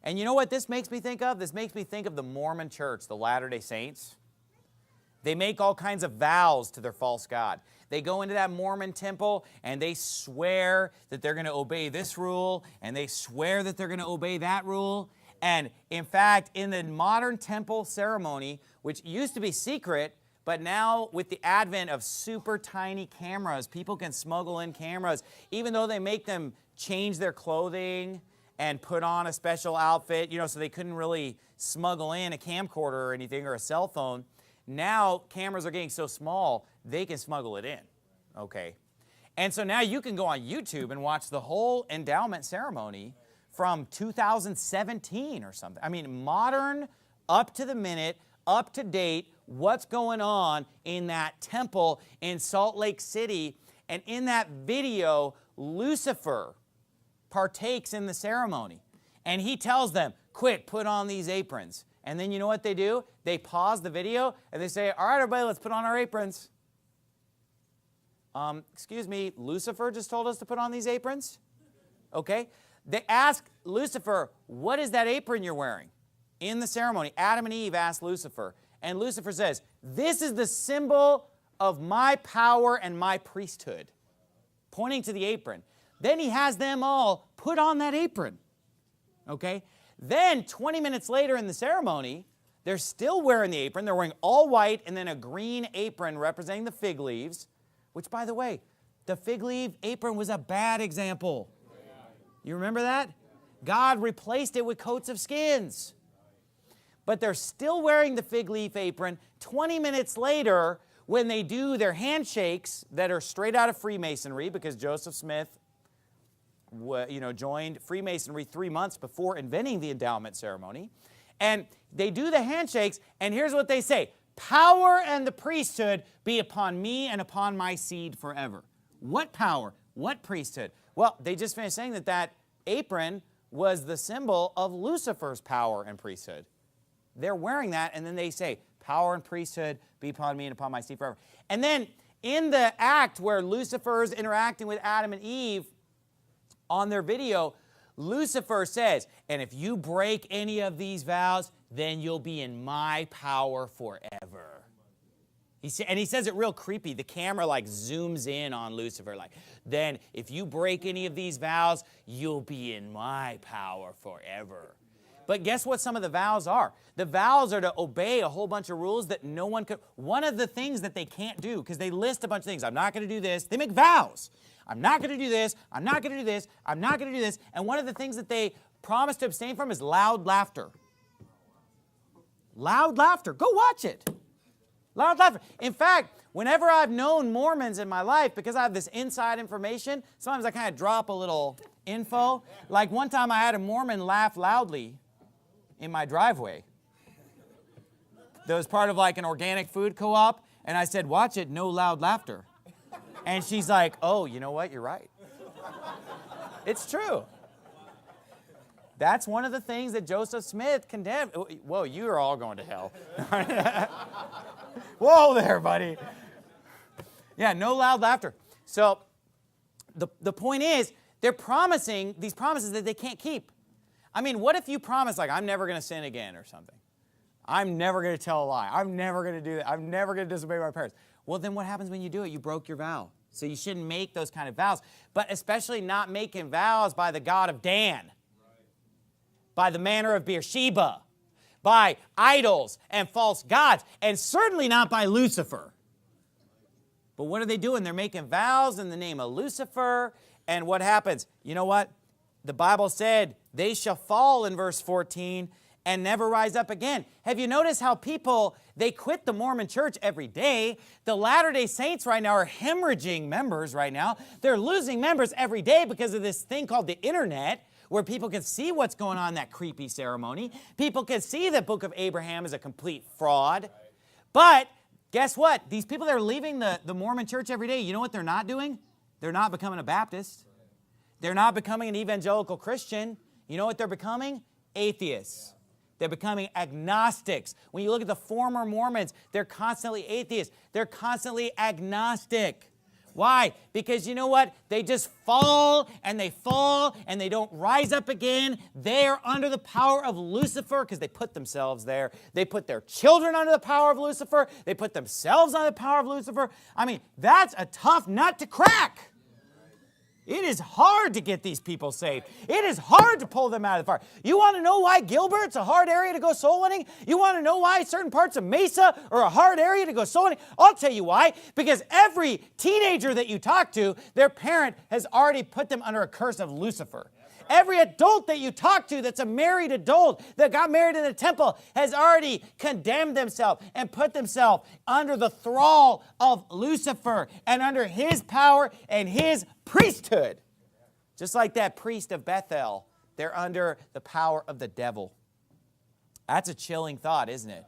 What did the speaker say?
And you know what this makes me think of? This makes me think of the Mormon church, the Latter-day Saints. They make all kinds of vows to their false god. They go into that Mormon temple and they swear that they're going to obey this rule, and they swear that they're going to obey that rule. And in fact, in the modern temple ceremony, which used to be secret, but now with the advent of super tiny cameras, people can smuggle in cameras, even though they make them change their clothing and put on a special outfit, you know, so they couldn't really smuggle in a camcorder or anything or a cell phone. Now cameras are getting so small, they can smuggle it in, okay? And so now you can go on YouTube and watch the whole endowment ceremony from 2017 or something. I mean, modern, up to the minute, up to date, what's going on in that temple in Salt Lake City. And in that video, Lucifer partakes in the ceremony. And he tells them, quick, put on these aprons. And then you know what they do? They pause the video and they say, all right, everybody, let's put on our aprons. Excuse me, Lucifer just told us to put on these aprons? Okay. They ask Lucifer, what is that apron you're wearing? In the ceremony, Adam and Eve asked Lucifer. And Lucifer says, this is the symbol of my power and my priesthood, pointing to the apron. Then he has them all put on that apron. Okay? Then 20 minutes later in the ceremony, they're still wearing the apron. They're wearing all white and then a green apron representing the fig leaves, which, by the way, the fig leaf apron was a bad example. You remember that? God replaced it with coats of skins. But they're still wearing the fig leaf apron 20 minutes later when they do their handshakes that are straight out of Freemasonry, because Joseph Smith joined Freemasonry 3 months before inventing the endowment ceremony. And they do the handshakes, and here's what they say. Power and the priesthood be upon me and upon my seed forever. What power? What priesthood? Well, they just finished saying that that apron was the symbol of Lucifer's power and priesthood. They're wearing that, and then they say, power and priesthood be upon me and upon my seed forever. And then in the act where Lucifer's interacting with Adam and Eve on their video, Lucifer says, and if you break any of these vows, then you'll be in my power forever. He says it real creepy. The camera like zooms in on Lucifer, like, then if you break any of these vows, you'll be in my power forever. But guess what some of the vows are? The vows are to obey a whole bunch of rules that no one could. One of the things that they can't do, because they list a bunch of things. I'm not going to do this. They make vows. I'm not going to do this. I'm not going to do this. I'm not going to do this. And one of the things that they promise to abstain from is loud laughter. Loud laughter. Go watch it. Loud laughter. In fact, whenever I've known Mormons in my life, because I have this inside information, sometimes I kind of drop a little info. Like one time I had a Mormon laugh loudly in my driveway. That was part of like an organic food co-op, and I said, watch it, no loud laughter. And she's like, oh, you know what, you're right. It's true. That's one of the things that Joseph Smith condemned. Whoa, you are all going to hell. Whoa there, buddy. Yeah, no loud laughter. So the point is, they're promising these promises that they can't keep. I mean, what if you promise, like, I'm never going to sin again or something? I'm never going to tell a lie. I'm never going to do that. I'm never going to disobey my parents. Well, then what happens when you do it? You broke your vow. So you shouldn't make those kind of vows. But especially not making vows by the God of Dan, by the manor of Beersheba, by idols and false gods, and certainly not by Lucifer. But what are they doing? They're making vows in the name of Lucifer. And what happens? You know what? The Bible said, they shall fall in verse 14 and never rise up again. Have you noticed how people, they quit the Mormon church every day? The Latter-day Saints right now are hemorrhaging members right now. They're losing members every day because of this thing called the internet, where people can see what's going on in that creepy ceremony. People can see the book of Abraham is a complete fraud. But guess what? These people that are leaving the Mormon church every day, you know what they're not doing? They're not becoming a Baptist. They're not becoming an evangelical Christian. You know what they're becoming? Atheists. They're becoming agnostics. When you look at the former Mormons, they're constantly atheists. They're constantly agnostic. Why? Because you know what? They just fall and they don't rise up again. They're under the power of Lucifer because they put themselves there. They put their children under the power of Lucifer. They put themselves under the power of Lucifer. I mean, that's a tough nut to crack. It is hard to get these people saved. It is hard to pull them out of the fire. You want to know why Gilbert's a hard area to go soul winning? You want to know why certain parts of Mesa are a hard area to go soul winning? I'll tell you why. Because every teenager that you talk to, their parent has already put them under a curse of Lucifer. Every adult that you talk to that's a married adult that got married in the temple has already condemned themselves and put themselves under the thrall of Lucifer and under his power and his priesthood. Just like that priest of Bethel, they're under the power of the devil. That's a chilling thought, isn't it?